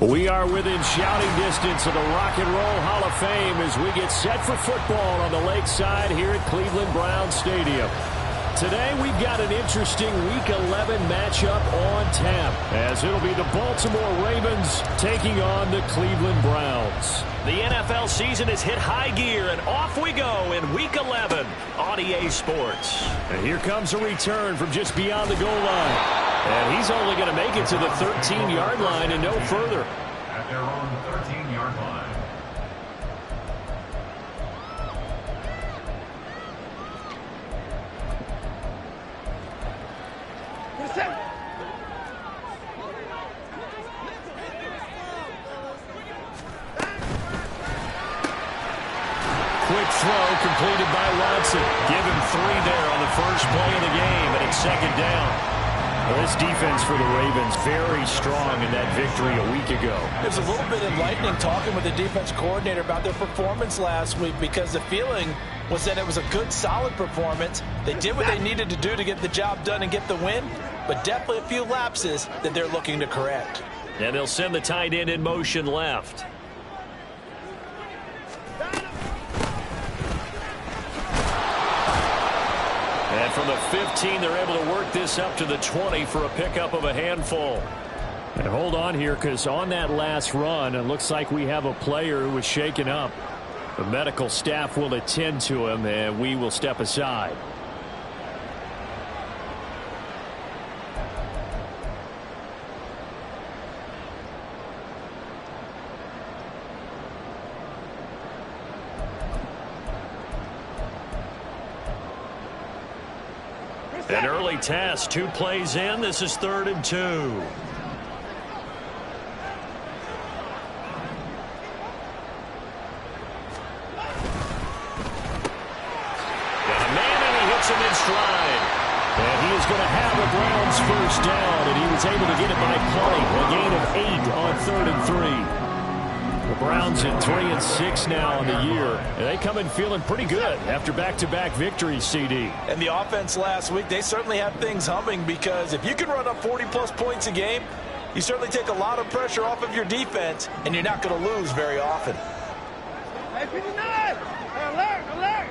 We are within shouting distance of the Rock and Roll Hall of Fame as we get set for football on the lakeside here at Cleveland Browns Stadium. Today we've got an interesting Week 11 matchup on tap, as it'll be the Baltimore Ravens taking on the Cleveland Browns. The NFL season has hit high gear, and off we go in Week 11 on EA Sports. And here comes a return from just beyond the goal line. And he's only going to make it to the 13-yard line and no further. At their own 13-yard line. Quick throw completed by Watson. Give him 3 there on the first play of the game, and it's second down. Well, this defense for the Ravens very strong in that victory a week ago. It was a little bit enlightening talking with the defense coordinator about their performance last week, because the feeling was that it was a good, solid performance. They did what they needed to do to get the job done and get the win, but definitely a few lapses that they're looking to correct. And they'll send the tight end in motion left. And from the 15, they're able to work this up to the 20 for a pickup of a handful. And hold on here, because on that last run, it looks like we have a player who was shaken up. The medical staff will attend to him, and we will step aside. An early test, 2 plays in. This is 3rd and 2. Got a man, and he hits him in stride. And he is going to have the Browns first down, and he was able to get it by plenty. A gain of 8 on 3rd and 3. The Browns at 3-6 now on the year, and they come in feeling pretty good after back-to-back victories, CD. And the offense last week, they certainly have things humming, because if you can run up 40-plus points a game, you certainly take a lot of pressure off of your defense, and you're not going to lose very often. Hey, 59! Alert! Alert!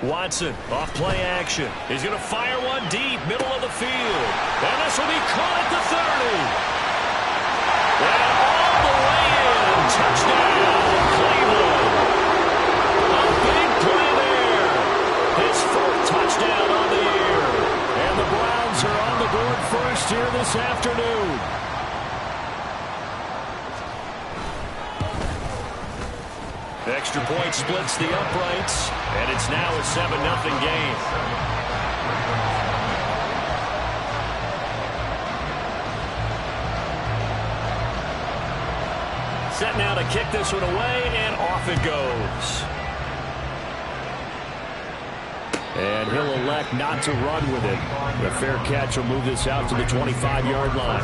Watson, off play action. He's going to fire one deep, middle of the field. And this will be caught at the 30. And all the way in. Touchdown, Cleveland. A big play there. His 4th touchdown on the year. And the Browns are on the board first here this afternoon. Extra point splits the uprights, and it's now a 7-0 game. Set now to kick this one away, and off it goes. And he'll elect not to run with it. A fair catch will move this out to the 25-yard line.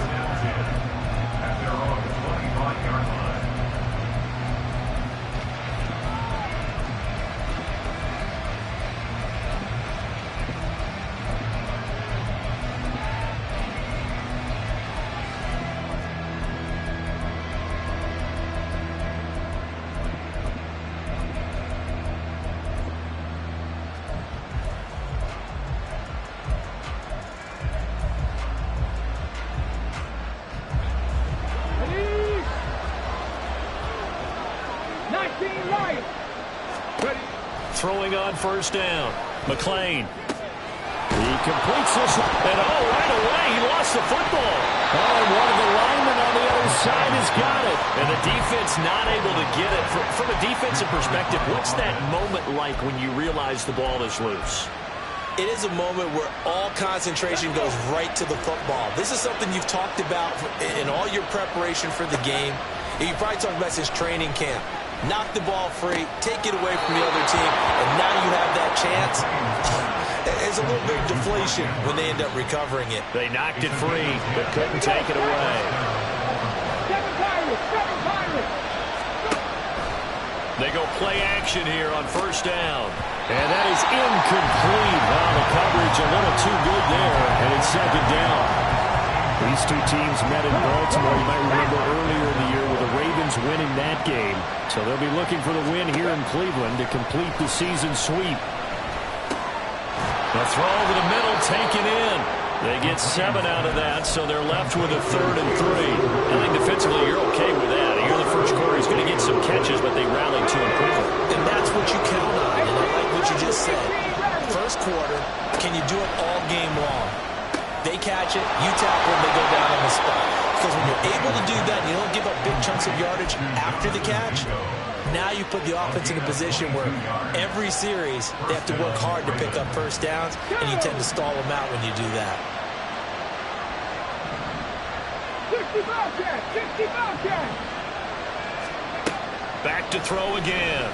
Throwing on first down. McLean. He completes this, and right away, he lost the football. Oh, and one of the linemen on the other side has got it. And the defense not able to get it. From a defensive perspective, what's that moment like when you realize the ball is loose? It is a moment where all concentration goes right to the football. This is something you've talked about in all your preparation for the game. You probably talked about since training camp. Knock the ball free, take it away from the other team, and now you have that chance. There's a little bit of deflation when they end up recovering it. They knocked it free, but couldn't take it away. They go play action here on first down. And that is incomplete. Wow, the coverage a little too good there, and it's second down. These two teams met in Baltimore. You might remember earlier in the year with the Ravens winning that game. So they'll be looking for the win here in Cleveland to complete the season sweep. The throw over the middle, taken in. They get 7 out of that, so they're left with a 3rd and 3. I think defensively you're okay with that. Here in the first quarter, he's going to get some catches, but they rallied to improve. And that's what you count on, and I like what you just said. First quarter, can you do it all game long? They catch it, you tackle them, they go down on the spot. Because when you're able to do that and you don't give up big chunks of yardage after the catch, now you put the offense in a position where every series they have to work hard to pick up first downs, and you tend to stall them out when you do that. 65 catch. Back to throw again.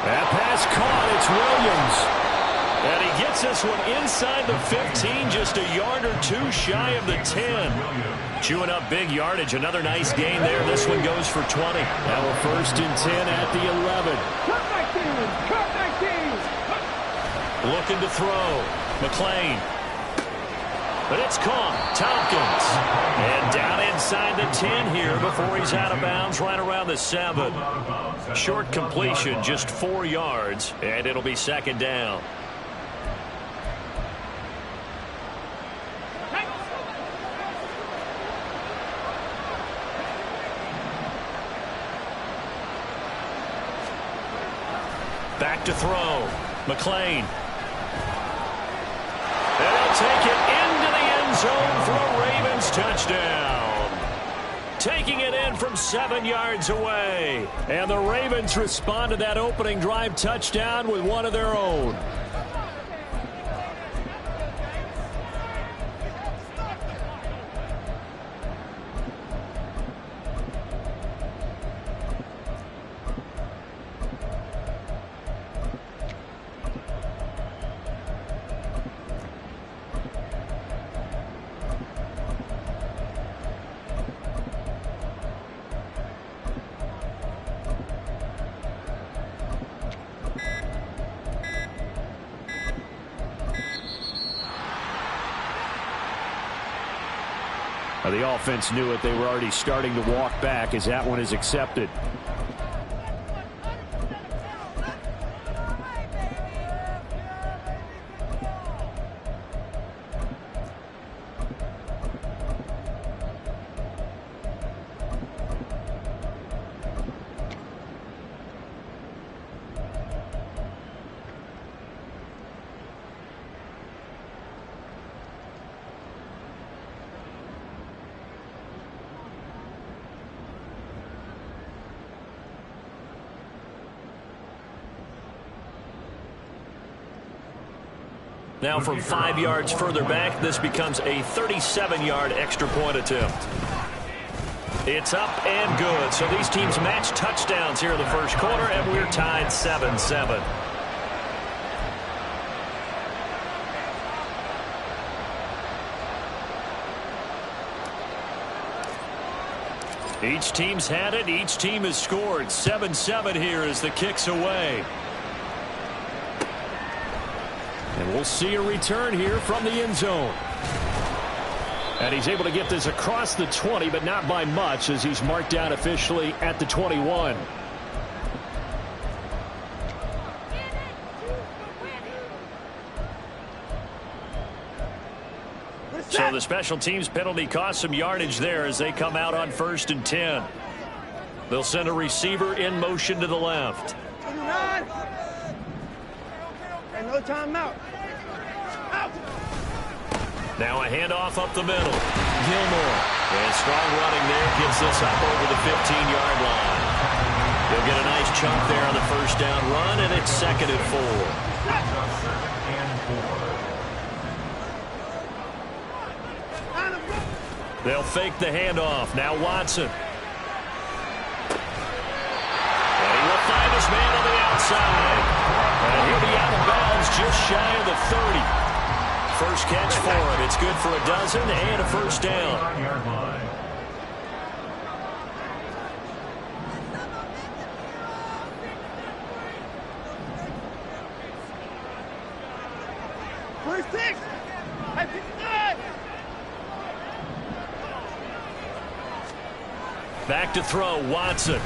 That pass caught. It's Williams. And he gets this one inside the 15, just a yard or two shy of the 10. Chewing up big yardage. Another nice gain there. This one goes for 20. Now a 1st and 10 at the 11. Cut 19. Looking to throw. McLean. But it's caught. Tompkins. And down inside the 10 here before he's out of bounds right around the 7. Short completion, just 4 yards, and it'll be second down. Back to throw. McLean. And they'll take it into the end zone for a Ravens touchdown. Taking it in from 7 yards away. And the Ravens respond to that opening drive touchdown with one of their own. The offense knew it. They were already starting to walk back as that one is accepted. Now from 5 yards further back, this becomes a 37-yard extra point attempt. It's up and good. So these teams match touchdowns here in the first quarter, and we're tied 7-7. Each team's had it. Each team has scored. 7-7 here as the kick's away. And we'll see a return here from the end zone. And he's able to get this across the 20, but not by much as he's marked down officially at the 21. So the special teams penalty cost some yardage there as they come out on 1st and 10. They'll send a receiver in motion to the left. No timeout. Out. Now a handoff up the middle. Gilmore. And strong running there gets this up over the 15-yard line. They'll get a nice chunk there on the first down run, and it's 2nd and 4. They'll fake the handoff. Now Watson. And he will find his man on the outside. And he'll be out of bounds just shy of the 30. First catch for him. It's good for a dozen and a first down. First 6. Hey, 59. Back to throw, Watson.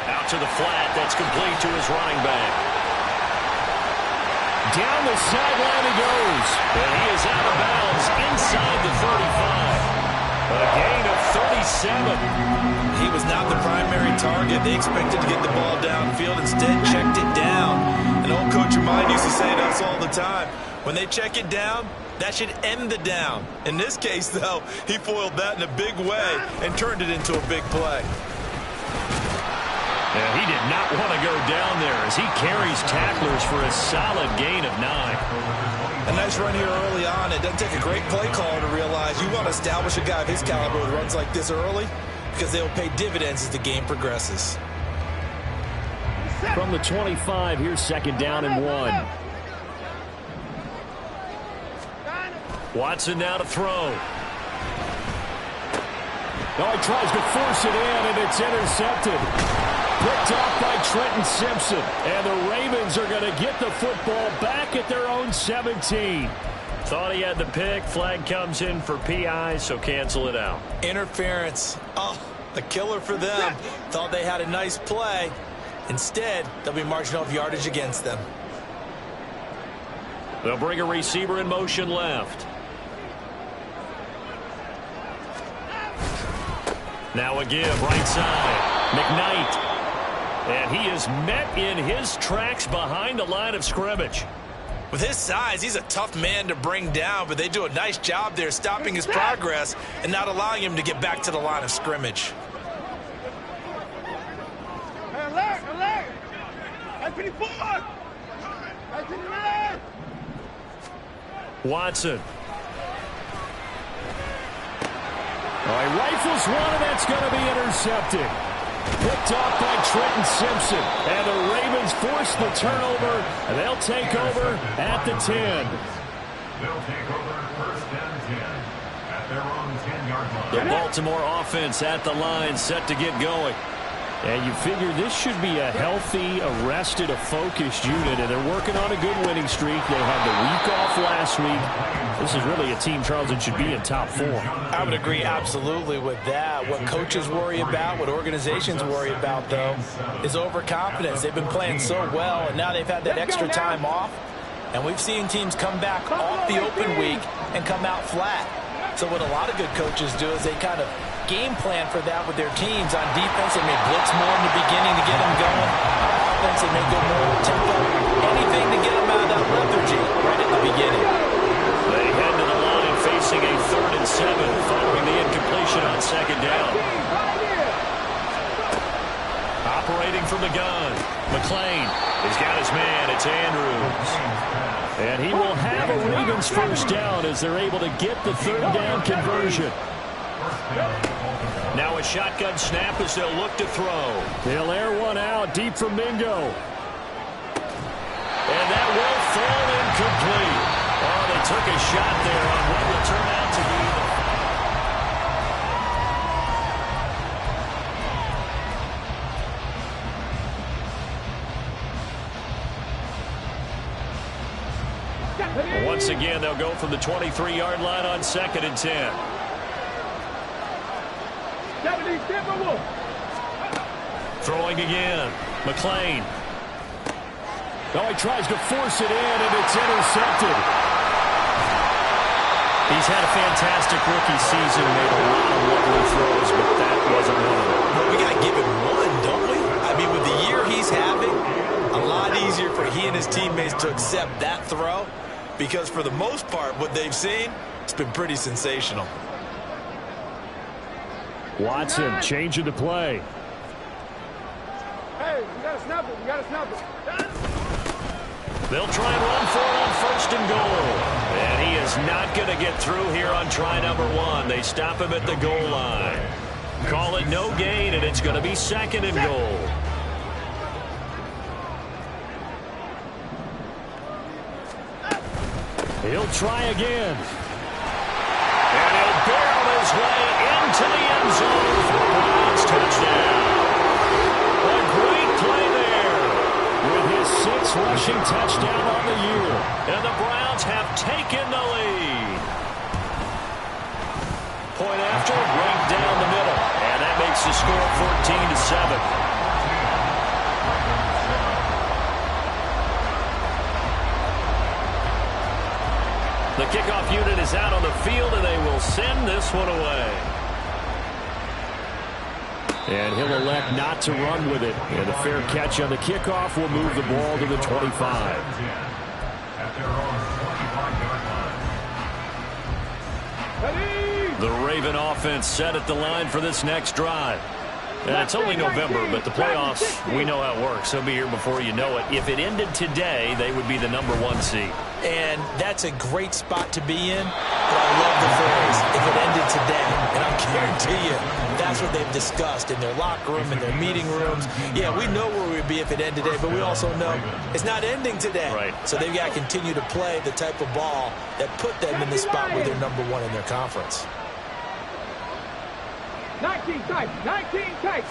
Out to the flat. That's complete to his running back. Down the sideline he goes. And he is out of bounds inside the 35. A gain of 37. He was not the primary target. They expected to get the ball downfield. Instead, checked it down. And old Coach of mine used to say to us all the time, when they check it down, that should end the down. In this case, though, he foiled that in a big way and turned it into a big play. And he did not want to go down there as he carries tacklers for a solid gain of 9. A nice run here early on. It doesn't take a great play caller to realize you want to establish a guy of his caliber with runs like this early because they will pay dividends as the game progresses. From the 25, here's 2nd down and 1. Watson now to throw. Oh, he tries to force it in, and it's intercepted. Picked off by Trenton Simpson. And the Ravens are going to get the football back at their own 17. Thought he had the pick. Flag comes in for PI, so cancel it out. Interference. Oh, a killer for them. Thought they had a nice play. Instead, they'll be marching off yardage against them. They'll bring a receiver in motion left. Now a give, right side. McKnight. And he is met in his tracks behind the line of scrimmage. With his size, he's a tough man to bring down, but they do a nice job there stopping his progress and not allowing him to get back to the line of scrimmage. Hey, alert, alert. Hey, 54. Hey, 59. Watson. He rifles one, and that's going to be intercepted. Picked off by Trenton Simpson. And the Ravens force the turnover, and they'll take over at the 10. They'll take over 1st and 10 at their own 10-yard line. The Baltimore offense at the line, set to get going. And you figure this should be a healthy, arrested, a focused unit, and they're working on a good winning streak. They had the week off last week. This is really a team, Charles, that should be in top 4. I would agree absolutely with that. What coaches worry about, what organizations worry about, though, is overconfidence. They've been playing so well, and now they've had that extra time off. And we've seen teams come back off the open week and come out flat. So what a lot of good coaches do is they kind of game plan for that with their teams. On defense, they may blitz more in the beginning to get them going. On offense, they may go more tempo. Anything to get them out of that lethargy right at the beginning. They head to the line facing a 3rd and 7 following the incompletion on 2nd down. Operating from the gun. McClain has got his man. It's Andrews. And he will have a Ravens first down as they're able to get the 3rd down conversion. Now a shotgun snap as they'll look to throw. They'll air one out deep from Mingo. And that will fall incomplete. Oh, they took a shot there on what will turn out to be once again, they'll go from the 23-yard line on 2nd and 10. Throwing again. McClain. Oh, he tries to force it in, and it's intercepted. He's had a fantastic rookie season, made a lot of lovely throws, but that wasn't one of them. Well, we got to give him one, don't we? I mean, with the year he's having, a lot easier for he he and his teammates to accept that throw, because for the most part, what they've seen, it's been pretty sensational. Watson changing the play. Hey, you got to snap it. You got to snap it. They'll try and run for it on 1st and goal. And he is not going to get through here on try number 1. They stop him at the goal line. Call it no gain, and it's going to be 2nd and goal. He'll try again. And he'll barrel his way into the end zone for a Browns touchdown. A great play there. With his 6th rushing touchdown on the year. And the Browns have taken the lead. Point after, right down the middle. And that makes the score 14-7. The kickoff unit is out on the field, and they will send this one away. And he'll elect not to run with it. And a fair catch on the kickoff will move the ball to the 25. At their own 25-yard line. The Raven offense set at the line for this next drive. And it's only November, but the playoffs, we know how it works. They'll be here before you know it. If it ended today, they would be the number 1 seed. And that's a great spot to be in. But I love the phrase, if it ended today. And I guarantee you, that's what they've discussed in their locker room, in their meeting rooms. Yeah, we know where we would be if it ended today, but we also know it's not ending today. Right. So they've got to continue to play the type of ball that put them in the spot where they're number 1 in their conference. 19 tight. 19 tight.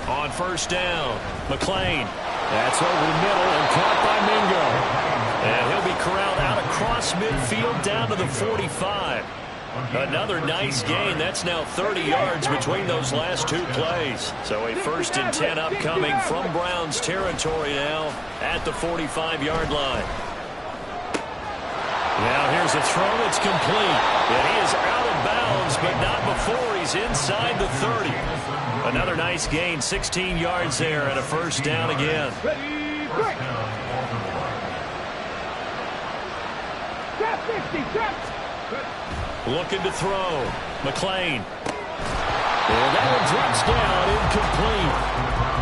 On 1st down, McLean. That's over the middle and caught by Mingo. And he'll be corralled out across midfield down to the 45. Another nice gain. That's now 30 yards between those last 2 plays. So a 1st and 10 upcoming from Browns territory now at the 45-yard line. Now here's a throw that's complete. And he is out of bounds, but not before he's inside the 30. Another nice gain, 16 yards there, and a 1st down again. Ready, break. Trap 50, trap. Looking to throw. McLean. And that one drops down, incomplete.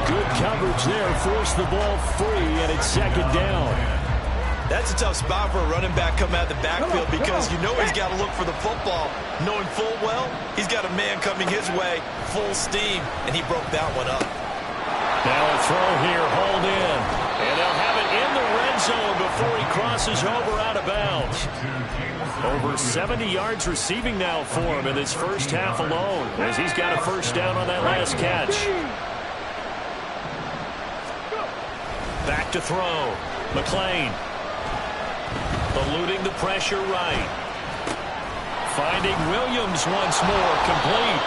Good coverage there, forced the ball free, and it's 2nd down. That's a tough spot for a running back coming out of the backfield, because you know he's got to look for the football, knowing full well he's got a man coming his way, full steam, and he broke that one up. Now a throw here, hauled in. And they'll have it in the red zone before he crosses over out of bounds. Over 70 yards receiving now for him in this 1st half alone, as he's got a 1st down on that last catch. Back to throw. McLean. Eluding the pressure right. Finding Williams once more, complete.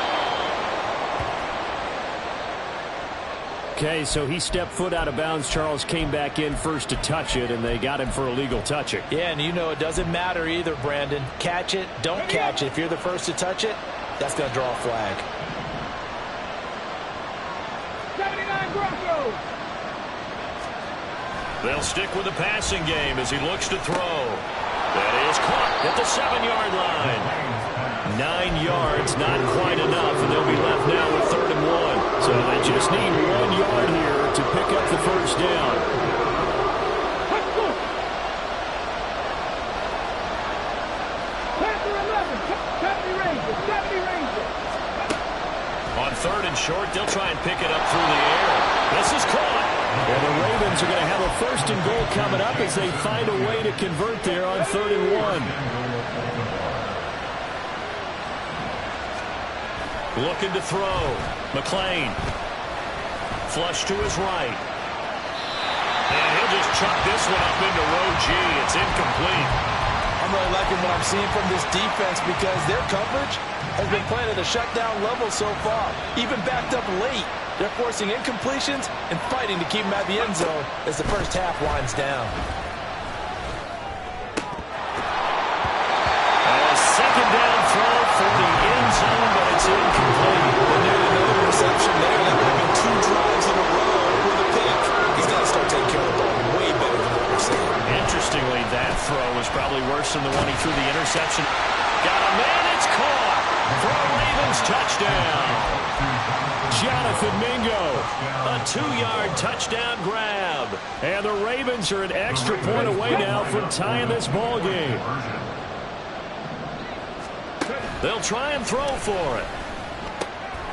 Okay, so he stepped foot out of bounds. Charles came back in first to touch it, and they got him for illegal touching. Yeah, and you know it doesn't matter either, Brandon. Catch it, don't catch it. If you're the first to touch it, that's going to draw a flag. 79 Broncos. They'll stick with the passing game as he looks to throw. That is caught at the 7-yard line. 9 yards, not quite enough, and they'll be left now with 3rd and 1. So they just need 1 yard here to pick up the 1st down. Panther 11. 70 Rangers. 70 Rangers. On 3rd and short, they'll try and pick it up through the air. This is caught. And the Ravens are going to have a 1st and goal coming up as they find a way to convert there on 3rd and 1. Looking to throw. McLean. Flush to his right. And he'll just chuck this one up into row G. It's incomplete. I'm really liking what I'm seeing from this defense, because their coverage has been playing at a shutdown level so far. Even backed up late, they're forcing incompletions and fighting to keep them at the end zone as the 1st half winds down. A 2nd down throw for the end zone, but it's incomplete. And there's another reception there. That would have been 2 drives in a row with a pick. He's got to start taking care of the ball way better than that throw was probably worse than the one he threw the interception. Got a man, it's caught for a Ravens touchdown. Jonathan Mingo. A 2-yard touchdown grab. And the Ravens are an extra point away now from tying this ball game. They'll try and throw for it.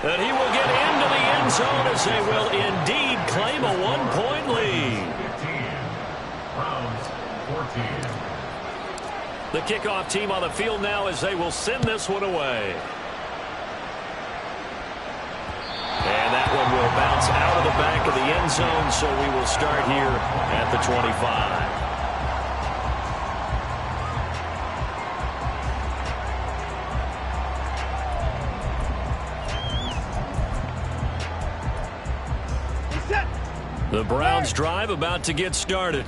And he will get into the end zone as they will indeed claim a 1-point lead. 15. Browns 14. The kickoff team on the field now as they will send this one away. And that one will bounce out of the back of the end zone, so we will start here at the 25. The Browns drive about to get started.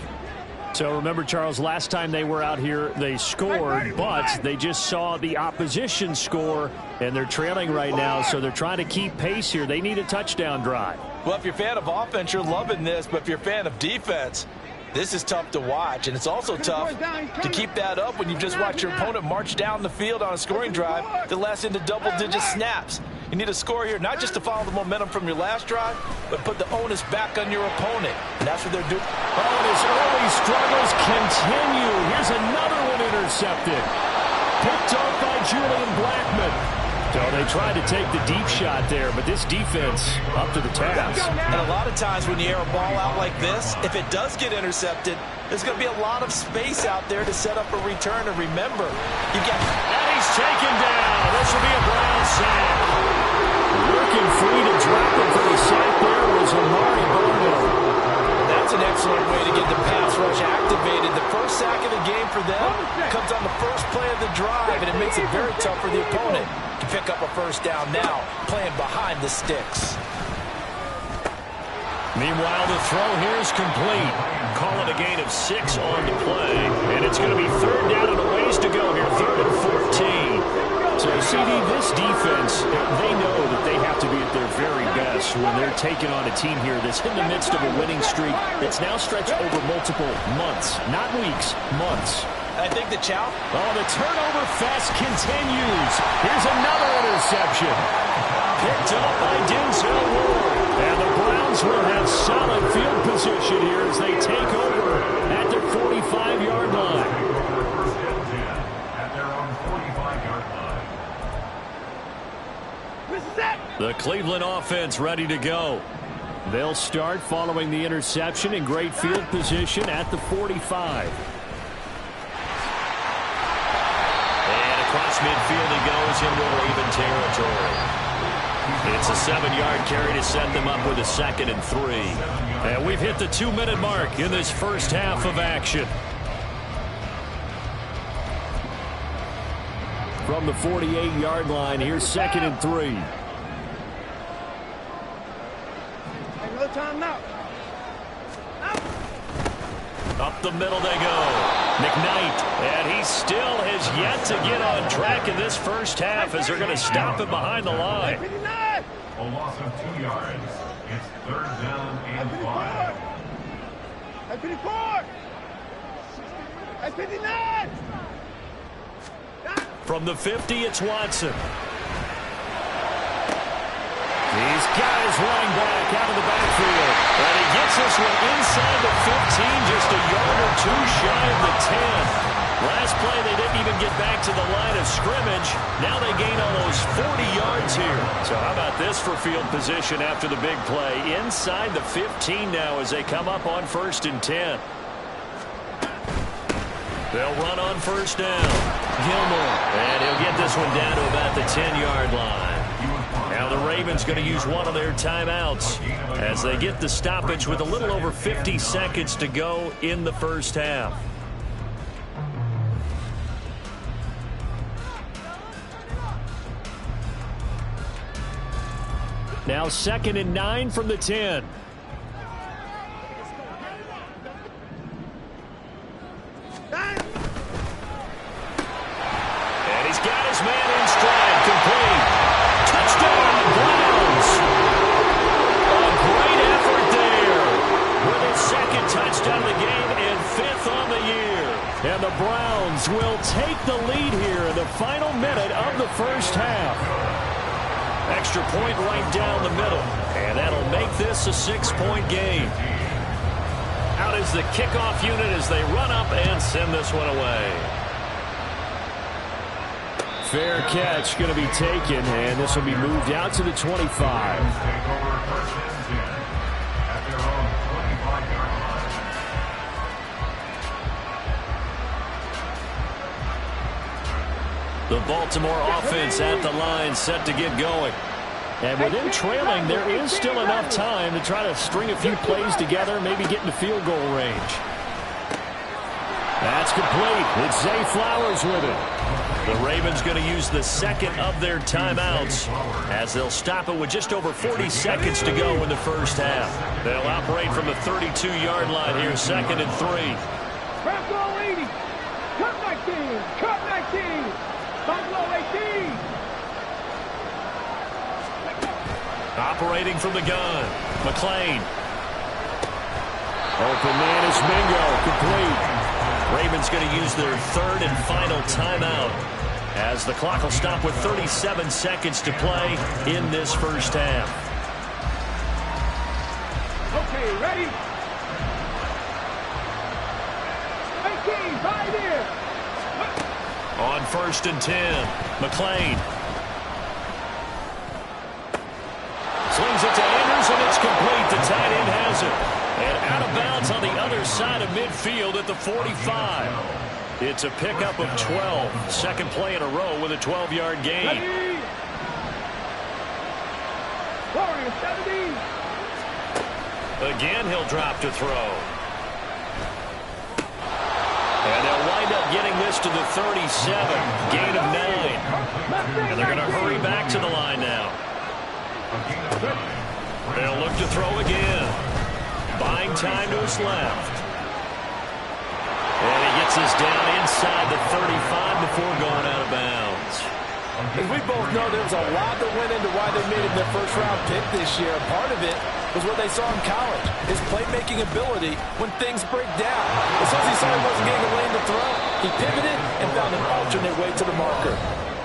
So remember, Charles, last time they were out here, they scored, but they just saw the opposition score, and they're trailing right now, so they're trying to keep pace here. They need a touchdown drive. Well, if you're a fan of offense, you're loving this, but if you're a fan of defense, this is tough to watch, and it's also tough to keep that up when you just watch your opponent march down the field on a scoring drive that lasts into double-digit snaps. You need a score here, not just to follow the momentum from your last drive, but put the onus back on your opponent. And that's what they're doing. Oh, and his early struggles continue. Here's another one intercepted. Picked off by Julian Blackmon. So they tried to take the deep shot there, but this defense up to the task. And a lot of times when you air a ball out like this, if it does get intercepted, there's going to be a lot of space out there to set up a return. And remember, you got... And he's taken down. This will be a Brown sack. Working free to drop him for the sack there was Amari Barno. That's an excellent way to get the pass rush activated. The first sack of the game for them comes on the first play of the drive, and it makes it very tough for the opponent to pick up a first down now, playing behind the sticks. Meanwhile, the throw here is complete. Call it a gain of 6 on the play. And it's going to be third down and a ways to go here, 3rd and 14. So, CD, this defense, they know that they have to be at their very best when they're taking on a team here that's in the midst of a winning streak that's now stretched over multiple months, not weeks, months. I think the challenge... Oh, the turnover fest continues. Here's another interception. Picked up by Denzel Ward. And the Browns will have solid field position here as they take over at their 45-yard line. First and 10 at their own 45-yard line. The Cleveland offense ready to go. They'll start following the interception in great field position at the 45. Across midfield he goes into Raven territory. It's a 7-yard carry to set them up with a 2nd and 3. And we've hit the 2-minute mark in this first half of action. From the 48-yard line, here's 2nd and 3. No time now. Up the middle they go. McKnight, and he still has yet to get on track in this first half as they're going to stop him behind the line. A loss of 2 yards. It's 3rd down and 5. At 54. At 59. From the 50, it's Watson. He's got his running back out of the backfield. And he gets this one inside the 15, just a yard or 2 shy of the 10. Last play, they didn't even get back to the line of scrimmage. Now they gain almost 40 yards here. So how about this for field position after the big play? Inside the 15 now as they come up on 1st and 10. They'll run on 1st down. Gilmore. And he'll get this one down to about the 10-yard line. Now the Ravens going to use one of their timeouts as they get the stoppage with a little over 50 seconds to go in the first half. Now 2nd and 9 from the 10. And he's got his man in stride, complete. Touchdown, Browns. A great effort there with his 2nd touchdown of the game and 5th on the year. And the Browns will take the lead here in the final minute of the first half. Extra point right down the middle. And that'll make this a 6-point game. Out is the kickoff unit as they run up and send this one away. Fair catch going to be taken, and this will be moved out to the 25. The Baltimore offense at the line, set to get going. And with them trailing, there is still enough time to try to string a few plays together, maybe get into field goal range. That's complete. It's Zay Flowers with it. The Ravens going to use the second of their timeouts as they'll stop it with just over 40 seconds to go in the first half. They'll operate from the 32-yard line here, 2nd and 3. Crack goal 80. Cut 19. Cut 19. Buffalo 18. Operating from the gun, McClain. Open man is Mingo, complete. Ravens going to use their 3rd and final timeout as the clock will stop with 37 seconds to play in this first half. Okay, ready? 18, 5 here. On 1st and 10, McClain. Slings it to Andrews, and it's complete. The tight end has it. And out of bounds on the other side of midfield at the 45. It's a pickup of 12. Second play in a row with a 12-yard gain. Ready? 70. Again, he'll drop to throw. And they'll wind up getting this to the 37. Gain of 9. And they're going to hurry back to the line now. They'll look to throw again. Buying time to his left. And he gets this down inside the 35 before going out of bounds. As we both know, there's a lot that went into why they made him their first-round pick this year. Part of it was what they saw in college, his playmaking ability when things break down. As soon as he saw he wasn't getting a lane to throw, he pivoted and found an alternate way to the marker.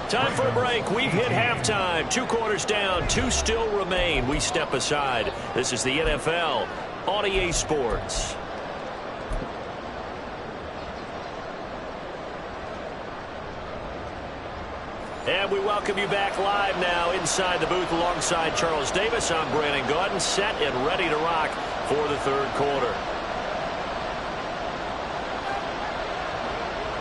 Time for a break. We've hit halftime. 2 quarters down. 2 still remain. We step aside. This is the NFL on EA Sports. And we welcome you back live now inside the booth alongside Charles Davis. I'm Brandon Gaudin, set and ready to rock for the 3rd quarter.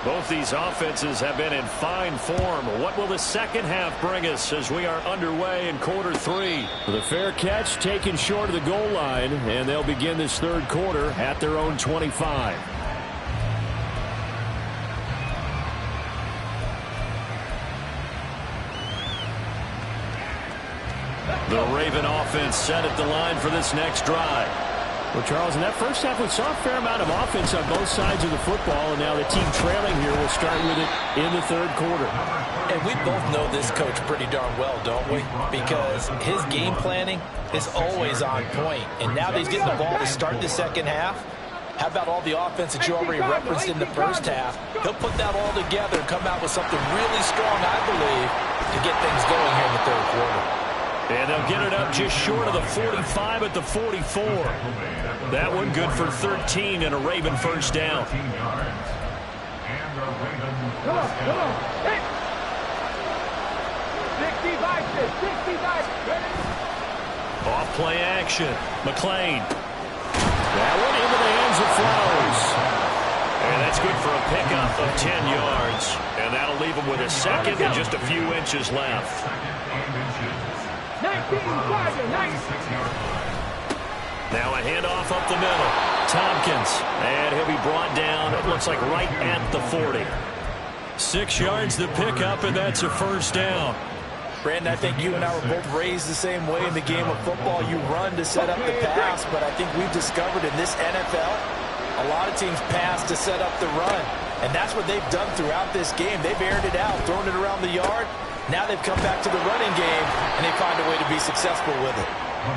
Both these offenses have been in fine form. What will the second half bring us as we are underway in quarter 3? The fair catch taken short of the goal line, and they'll begin this 3rd quarter at their own 25. The Raven offense set at the line for this next drive. Well, Charles, in that first half, we saw a fair amount of offense on both sides of the football, and now the team trailing here will start with it in the 3rd quarter. And we both know this coach pretty darn well, don't we? Because his game planning is always on point. And now that he's getting the ball to start the second half, how about all the offense that you already referenced in the first half? He'll put that all together and come out with something really strong, I believe, to get things going here in the 3rd quarter. And they'll get it up just short of the 45 at the 44. That one good for 13 and a Raven first down. Come on, come on. Hey. 65, 65. Ready? Off play action. McClain. That one into the hands of Flowers. And that's good for a pickup of 10 yards. And that'll leave him with a second and just a few inches left. 19, Now a handoff up the middle. Tompkins. And he'll be brought down, it looks like right at the 40. 6 yards the pickup, and that's a first down. Brandon, I think you and I were both raised the same way in the game of football. You run to set up the pass, but I think we've discovered in this NFL, a lot of teams pass to set up the run. And that's what they've done throughout this game. They've aired it out, thrown it around the yard. Now they've come back to the running game, and they find a way to be successful with it.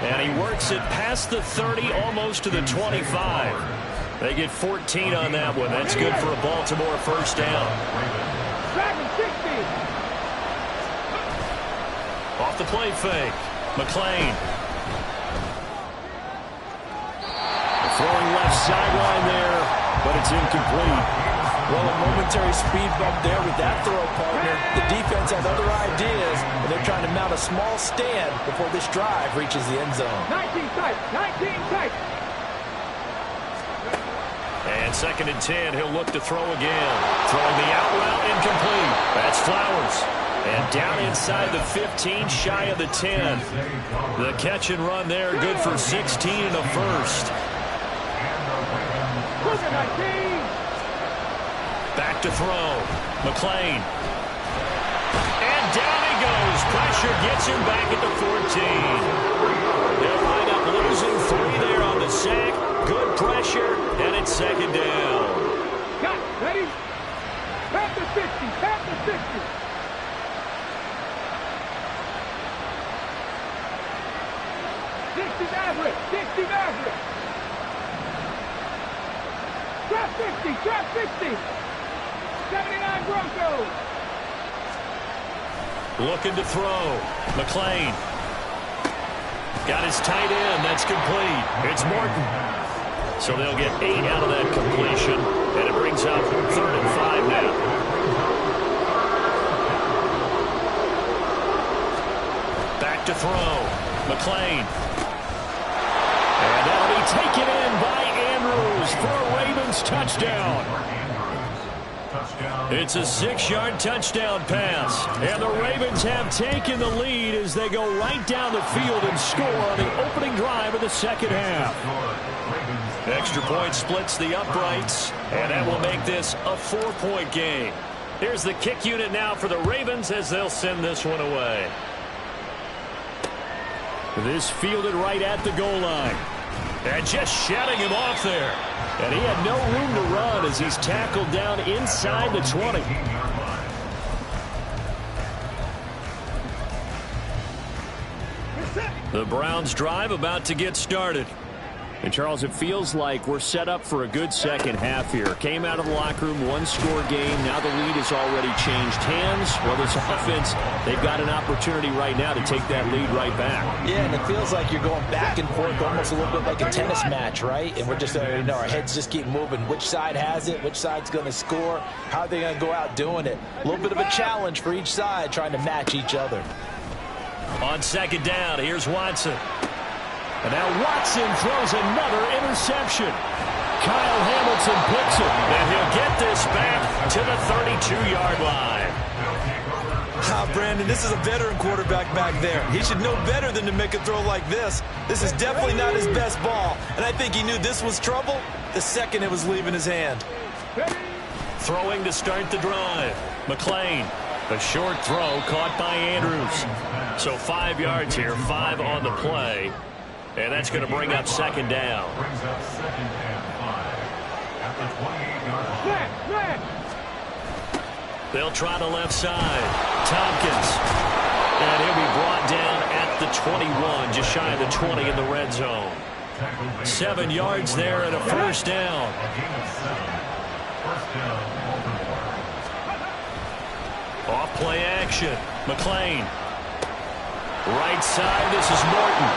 And he works it past the 30, almost to the 25. They get 14 on that one. That's good for a Baltimore first down. Off the play fake. McLean. Throwing left sideline there, but it's incomplete. Well, a momentary speed bump there with that throw, partner. The defense has other ideas, and they're trying to mount a small stand before this drive reaches the end zone. 19 tight, 19 tight. And 2nd and 10, he'll look to throw again. Throwing the out route, incomplete. That's Flowers. And down inside the 15, shy of the 10. The catch and run there, good for 16 and a first. Back to throw. McLean. And down he goes. Pressure gets him back at the 14. They'll wind up losing 3 there on the sack. Good pressure, and it's 2nd down. Got ready. Back to 50. Back to 50. Average. 60 average. Drop 50. Drop 50. 79 Broncos. Looking to throw. McLean. Got his tight end. That's complete. It's Morton. So they'll get 8 out of that completion. And it brings up 3rd and 5 now. Back to throw. McLean. And that'll be taken in by Andrews for a Ravens touchdown. It's a 6-yard touchdown pass. And the Ravens have taken the lead as they go right down the field and score on the opening drive of the 2nd half. Extra point splits the uprights, and that will make this a 4-point game. Here's the kick unit now for the Ravens as they'll send this one away. This fielded right at the goal line. And just shutting him off there. And he had no room to run as he's tackled down inside the 20. The Browns drive about to get started. And, Charles, it feels like we're set up for a good second half here. Came out of the locker room, one-score game. Now the lead has already changed hands. Well, this offense, they've got an opportunity right now to take that lead right back. Yeah, and it feels like you're going back and forth almost a little bit like a tennis match, right? And we're just, our heads just keep moving. Which side has it? Which side's going to score? How are they going to go out doing it? A little bit of a challenge for each side trying to match each other. On 2nd down, here's Watson. And now Watson throws another interception. Kyle Hamilton picks it. And he'll get this back to the 32-yard line. Brandon, this is a veteran quarterback back there. He should know better than to make a throw like this. This is definitely not his best ball. And I think he knew this was trouble the second it was leaving his hand. Throwing to start the drive. McLean. A short throw caught by Andrews. So 5 yards here, 5 on the play. And that's going to bring up 2nd down. Brings up 2nd and 5 at the 28-yard line. They'll try the left side. Tompkins. And he'll be brought down at the 21, just shy of the 20 in the red zone. 7 yards there and a first down. First down, Baltimore. Off play action. McLean. Right side, this is Morton.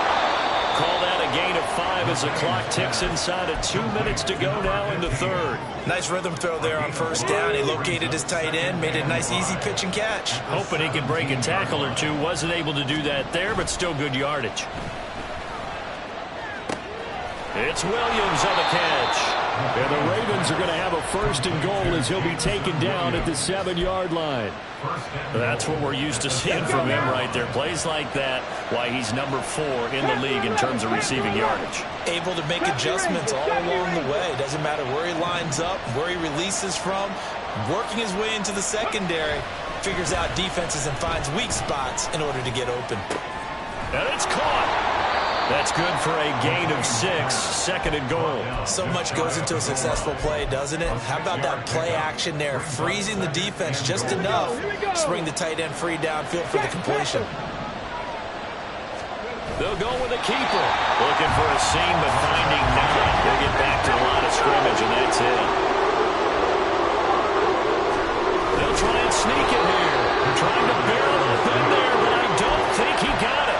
Call that a gain of 5 as the clock ticks inside of 2 minutes to go now in the 3rd. Nice rhythm throw there on first down. He located his tight end, made it a nice easy pitch and catch. Hoping he could break a tackle or two. Wasn't able to do that there, but still good yardage. It's Williams on the catch. And the Ravens are going to have a 1st and goal as he'll be taken down at the 7-yard line. That's what we're used to seeing from him right there. Plays like that, why he's number 4 in the league in terms of receiving yardage. Able to make adjustments all along the way. Doesn't matter where he lines up, where he releases from. Working his way into the secondary, figures out defenses and finds weak spots in order to get open. And it's caught. That's good for a gain of 6, 2nd and goal. So much goes into a successful play, doesn't it? How about that play action there, freezing the defense just enough to bring the tight end free downfield for the completion. They'll go with a keeper. Looking for a seam, but finding none. They'll get back to the line of scrimmage, and that's it. They'll try and sneak it here. Trying to barrel up in there, but I don't think he got it.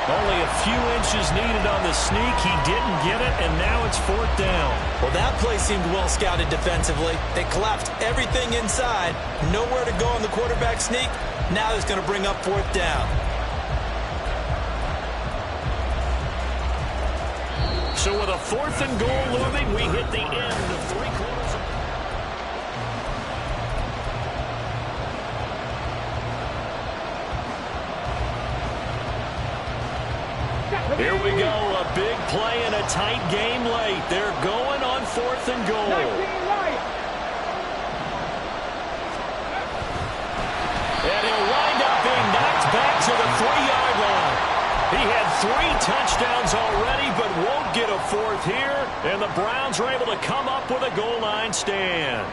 Only a few inches needed on the sneak. He didn't get it, and now it's 4th down. Well, that play seemed well scouted defensively. They collapsed everything inside. Nowhere to go on the quarterback sneak. Now it's going to bring up 4th down. So with a 4th and goal looming, we hit the end of 3 quarters. Here we go, a big play and a tight game late. They're going on 4th and goal. And he'll wind up being knocked back to the 3-yard line. He had 3 touchdowns already, but won't get a 4th here. And the Browns are able to come up with a goal line stand.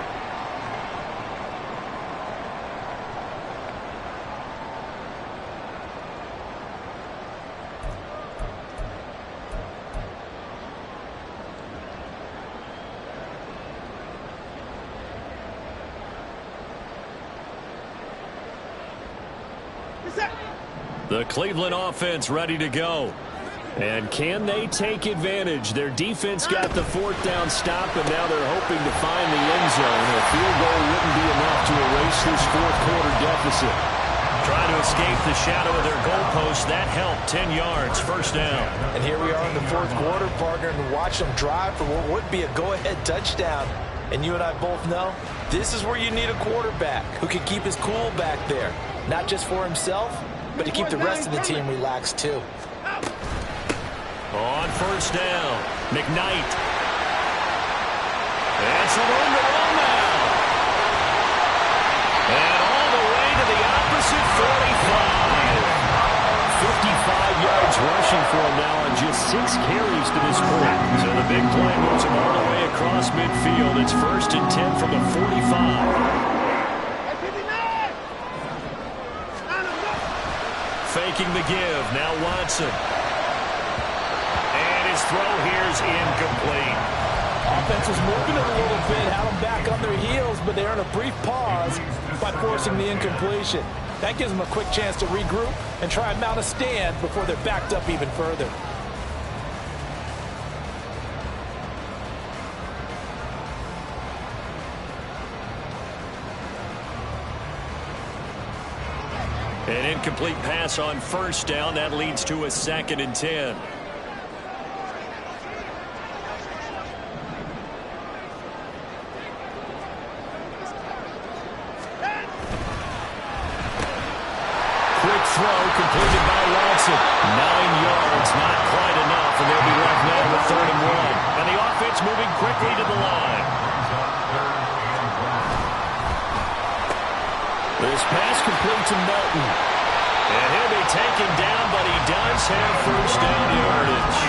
The Cleveland offense ready to go. And can they take advantage? Their defense got the 4th down stop, and now they're hoping to find the end zone. A field goal wouldn't be enough to erase this 4th quarter deficit. Trying to escape the shadow of their goalpost. That helped. 10 yards, 1st down. And here we are in the 4th quarter, partner, and watch them drive for what would be a go-ahead touchdown. And you and I both know this is where you need a quarterback who can keep his cool back there. Not just for himself, but to keep the rest of the team relaxed, too. On 1st down, McKnight. And some room to run now. And all the way to the opposite 45. 55 yards rushing for him now on just 6 carries to this point. So the big play moves him all the way across midfield. It's 1st and 10 from the 45. Faking the give. Now Watson. And his throw here is incomplete. Offense was moving it a little bit, had them back on their heels, but they earned a brief pause by forcing the incompletion. That gives them a quick chance to regroup and try and mount a stand before they're backed up even further. An incomplete pass on 1st down. That leads to a 2nd and 10. Quick throw completed by Watson. 9 yards, not quite enough, and they'll be left now with 3rd and 1. And the offense moving quickly to the line. This pass complete to Melton. And he'll be taken down, but he does have 1st down yardage.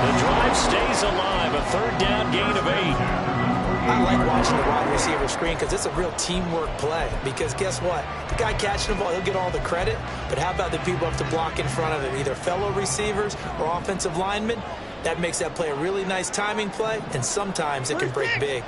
The drive stays alive, a 3rd down gain of 8. I like watching the wide receiver screen because it's a real teamwork play. Because guess what? The guy catching the ball, he'll get all the credit. But how about the people who have to block in front of him, either fellow receivers or offensive linemen? That makes that play a really nice timing play, and sometimes it can break big.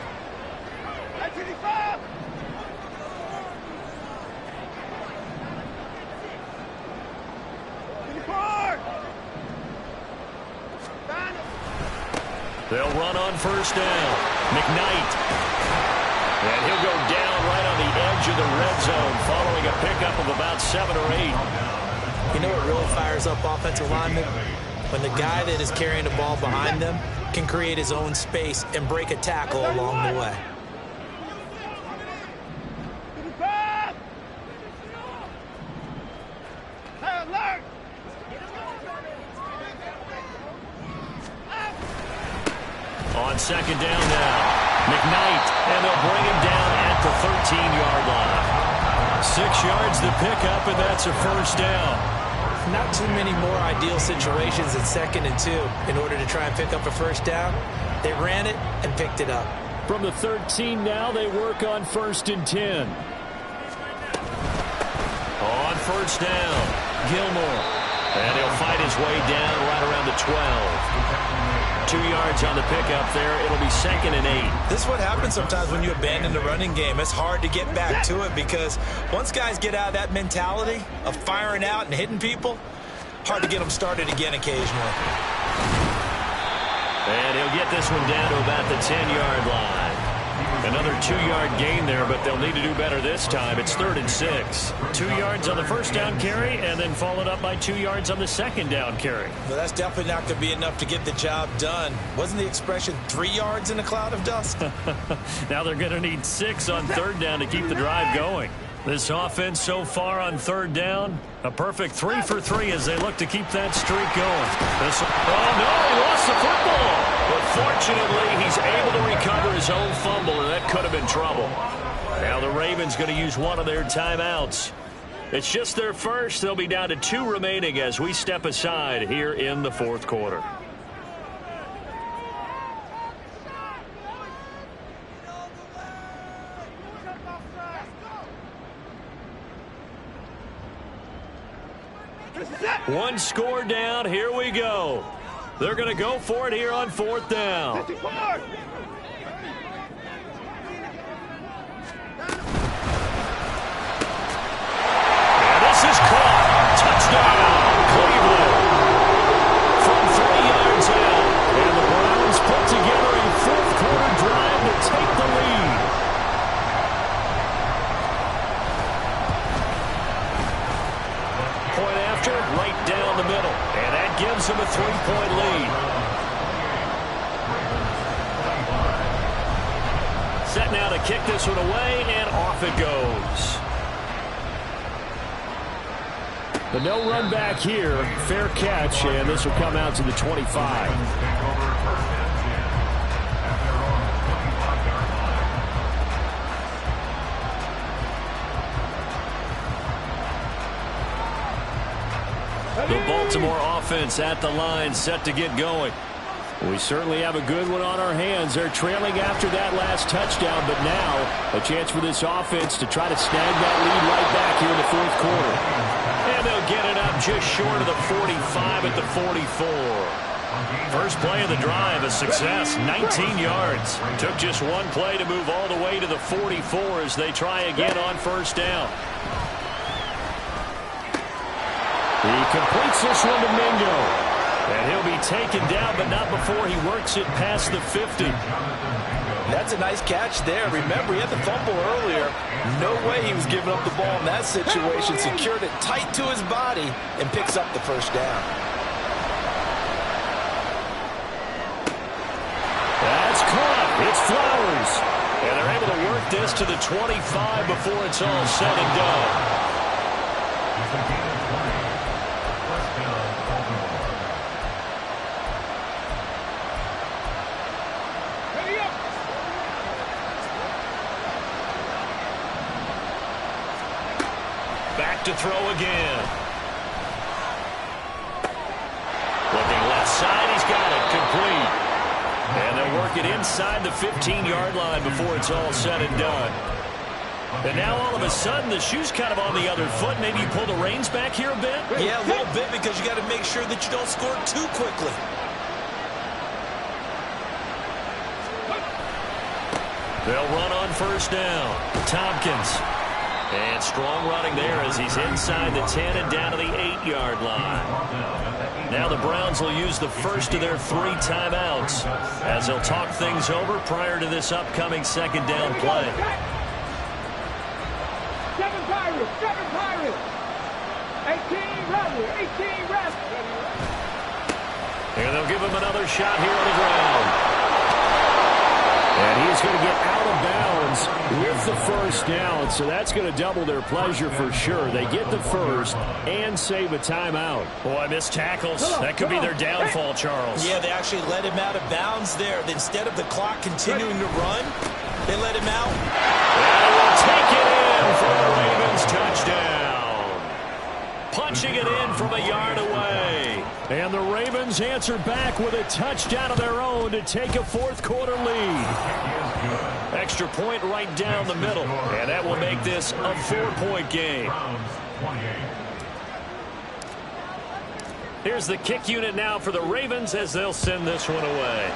They'll run on 1st down. McKnight. And he'll go down right on the edge of the red zone following a pickup of about 7 or 8. You know what really fires up offensive linemen? When the guy that is carrying the ball behind them can create his own space and break a tackle along the way. On 2nd down now, McKnight, and they'll bring him down at the 13-yard line. 6 yards the pickup, and that's a 1st down. Not too many more ideal situations at 2nd and 2 in order to try and pick up a 1st down. They ran it and picked it up. From the 13 now, they work on 1st and 10. On 1st down, Gilmore. And he'll fight his way down right around the 12. 2 yards on the pickup there. It'll be 2nd and 8. This is what happens sometimes when you abandon the running game. It's hard to get back to it because once guys get out of that mentality of firing out and hitting people, hard to get them started again occasionally. And he'll get this one down to about the 10-yard line. Another 2-yard gain there, but they'll need to do better this time. It's 3rd and 6. 2 yards on the first down carry, and then followed up by 2 yards on the second down carry. Well, that's definitely not going to be enough to get the job done. Wasn't the expression 3 yards in a cloud of dust? Now they're going to need 6 on 3rd down to keep the drive going. This offense so far on 3rd down, a perfect 3 for 3 as they look to keep that streak going. Oh, no, he lost the football. But fortunately, he's able to recover his own fumble, and that could have been trouble. Now the Ravens going to use one of their timeouts. It's just their first. They'll be down to 2 remaining as we step aside here in the 4th quarter. One score down. Here we go. They're going to go for it here on 4th down. And this is caught. Touchdown, Cleveland. From 3 yards out. And the Browns put together a 4th quarter drive to take the lead. Point after, right down the middle. And that gives them a 3-point lead. Set now to kick this one away, and off it goes. The no run back here, fair catch, and this will come out to the 25. The Baltimore offense at the line, set to get going. We certainly have a good one on our hands. They're trailing after that last touchdown, but now a chance for this offense to try to snag that lead right back here in the 4th quarter. And they'll get it up just short of the 45 at the 44. First play of the drive, a success, 19 yards. Took just one play to move all the way to the 44 as they try again on 1st down. He completes this one to Mingo. And he'll be taken down, but not before he works it past the 50. That's a nice catch there. Remember, he had the fumble earlier. No way he was giving up the ball in that situation. Secured it tight to his body and picks up the 1st down. That's caught. It's Flowers. And they're able to work this to the 25 before it's all said and done. Back to throw again. Looking left side, he's got it complete. And they'll work it inside the 15-yard line before it's all said and done. And now all of a sudden the shoe's kind of on the other foot. Maybe you pull the reins back here a bit? Yeah, a little bit, because you got to make sure that you don't score too quickly. They'll run on 1st down. Tompkins. And strong running there as he's inside the 10 and down to the 8-yard line. Now the Browns will use the first of their 3 timeouts as they'll talk things over prior to this upcoming 2nd down play. 7 Pirates, 7 Pirates. 18 Rebels, 18 Rebels. And they'll give him another shot here on the ground. And he's going to get out of bounds with the 1st down, so that's going to double their pleasure for sure. They get the 1st and save a timeout. Boy, missed tackles. That could be their downfall, Charles. Yeah, they actually let him out of bounds there. Instead of the clock continuing to run, they let him out. And we'll take it in for the Ravens touchdown. Punching it in from a yard away. And the Ravens answer back with a touchdown of their own to take a 4th quarter lead. Extra point right down the middle. And that will make this a 4-point game. Here's the kick unit now for the Ravens as they'll send this one away.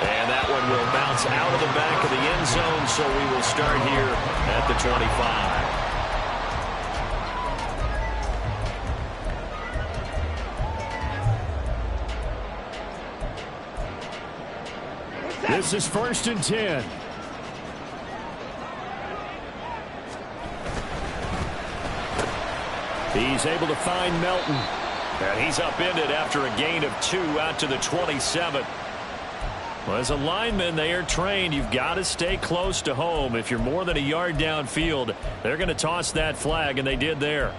And that one will bounce out of the back of the end zone, so we will start here at the 25. This is 1st and 10. He's able to find Melton. And he's upended after a gain of 2 out to the 27. Well, as a lineman, they are trained. You've got to stay close to home. If you're more than a yard downfield, they're going to toss that flag, and they did there.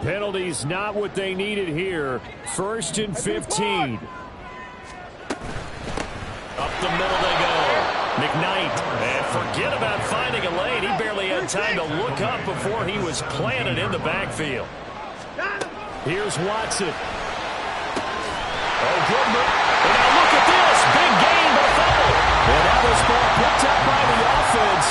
Penalties not what they needed here. 1st and 15. Up the middle they go. McKnight. And forget about finding a lane. He barely had time to look up before he was planted in the backfield. Here's Watson. Oh, good move. And now look at this. Big gain, but fumble. And now this ball picked up by the offense.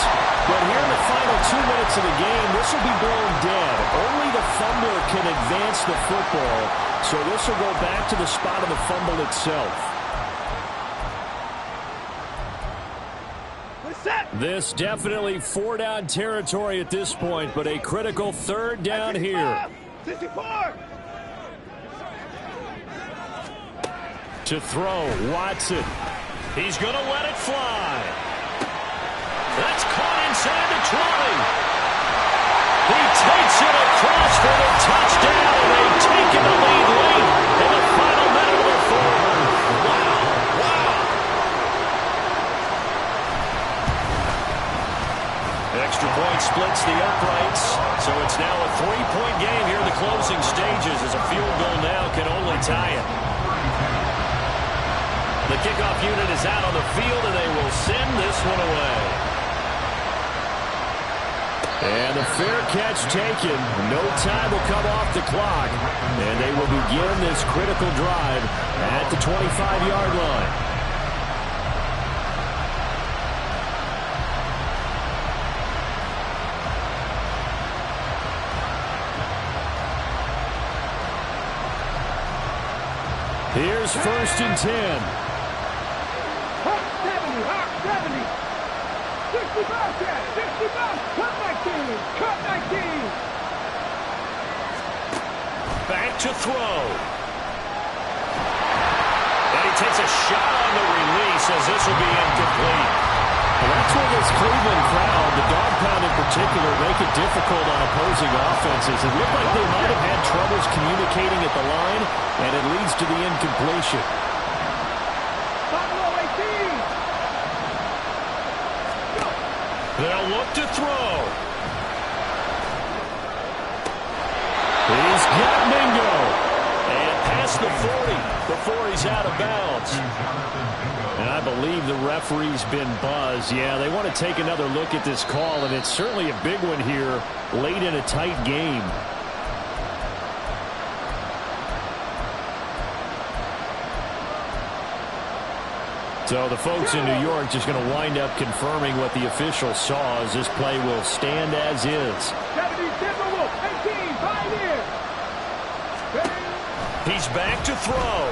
But here in the final 2 minutes of the game, this will be blown dead. Only the fumbler can advance the football. So this will go back to the spot of the fumble itself. This definitely 4-down territory at this point, but a critical 3rd down here. 64. To throw, Watson. He's going to let it fly. That's caught inside the 20. He takes it across for the touchdown. They've taken the lead late in the final minute of the 4th. Wow. Extra point splits the uprights, so it's now a 3-point game here in the closing stages as a field goal now can only tie it. The kickoff unit is out on the field, and they will send this one away. And the fair catch taken. No time will come off the clock, and they will begin this critical drive at the 25-yard line. Here's 1st and 10. Hawk 70, Hawk 70. 65, 65, cut 19, cut 19. Back to throw. And he takes a shot on the release as this will be incomplete. Well, that's where this Cleveland crowd, the dog pound in particular, make it difficult on opposing offenses. It looked like they might have had troubles communicating at the line, and it leads to the incompletion. They'll look to throw. He's got Mingo. And past the 40 before he's out of bounds. And I believe the referee's been buzzed. Yeah, they want to take another look at this call, and it's certainly a big one here late in a tight game. So the folks in New York just going to wind up confirming what the official saw as this play will stand as is. He's back to throw.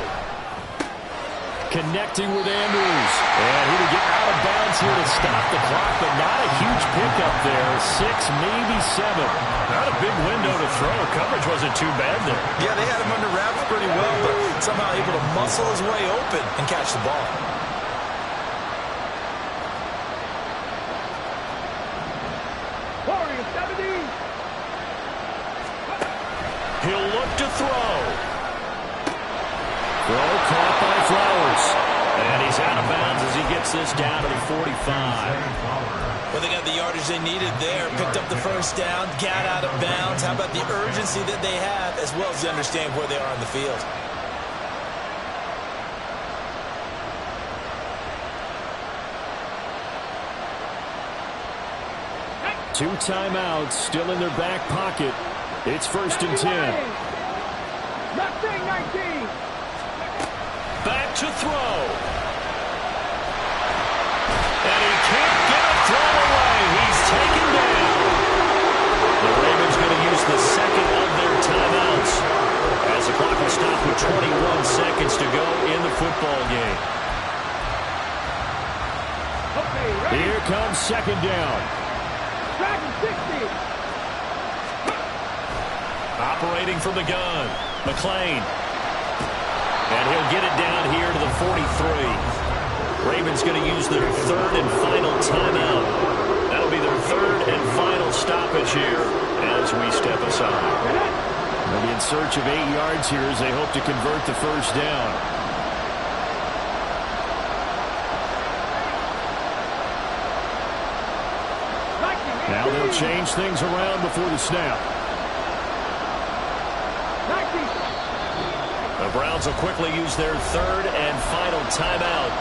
Connecting with Andrews. And he will get out of bounds here to stop the clock, but not a huge pickup there. 6, maybe 7. Not a big window to throw. Coverage wasn't too bad there. Yeah, they had him under wraps pretty well, but somehow able to muscle his way open and catch the ball. He'll look to throw. Throw caught by Flowers. And he's out of bounds as he gets this down to the 45. Well, they got the yardage they needed there. Picked up the 1st down, got out of bounds. How about the urgency that they have, as well as they understand where they are on the field? Two timeouts still in their back pocket. It's 1st and 10. Back to throw. And he can't get it thrown away. He's taken down. seconds to go in the football game. Okay, ready. Here comes second down. Dragon 60. Operating from the gun, McLean. And he'll get it down here to the 43. Ravens going to use their third and final timeout. That'll be their third and final stoppage here as we step aside. They'll be in search of 8 yards here as they hope to convert the first down. Now they'll change things around before the snap. The Browns will quickly use their third and final timeout.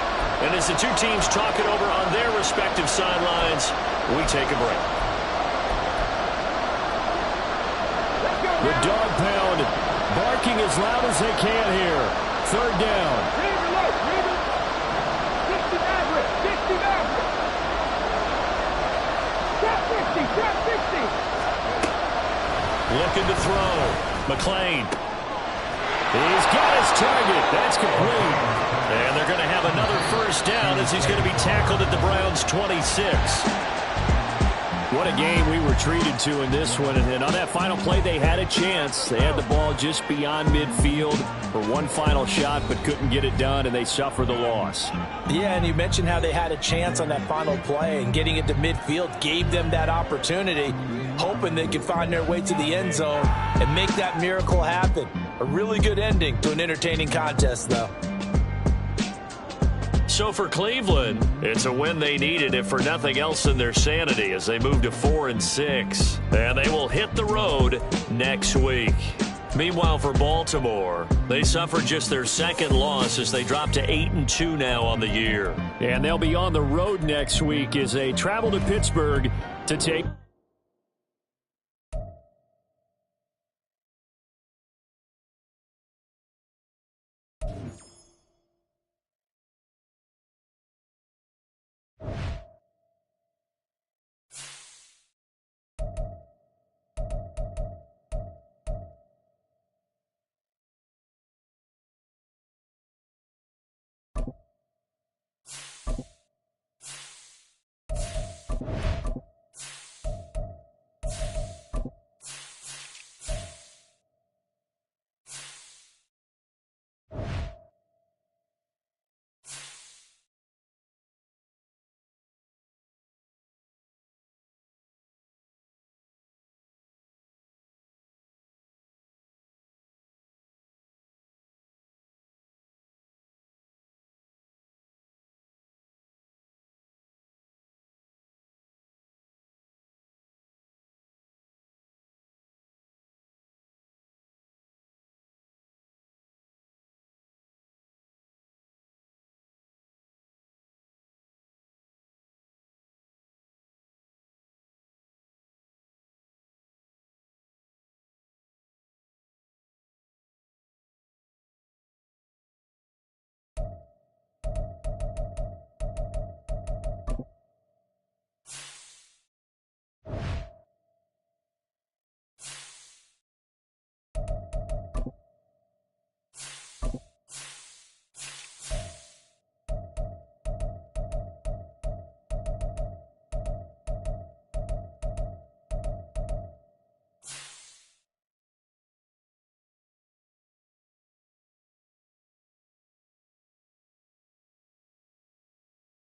And as the two teams talk it over on their respective sidelines, we take a break. The dog pound barking as loud as they can here. Third down. 60 average. 60 average. Trap 60. Trap 60. Looking to throw. McLean. He's got his target. That's complete. And they're going to have another first down as he's going to be tackled at the Browns' 26. What a game we were treated to in this one. And on that final play, they had a chance. They had the ball just beyond midfield for one final shot, but couldn't get it done, and they suffer the loss. Yeah, and you mentioned how they had a chance on that final play, and getting it to midfield gave them that opportunity, hoping they could find their way to the end zone and make that miracle happen. A really good ending to an entertaining contest, though. So for Cleveland, it's a win they needed, if for nothing else than their sanity, as they move to 4-6. And they will hit the road next week. Meanwhile, for Baltimore, they suffered just their second loss as they drop to 8-2 now on the year. And they'll be on the road next week as they travel to Pittsburgh to take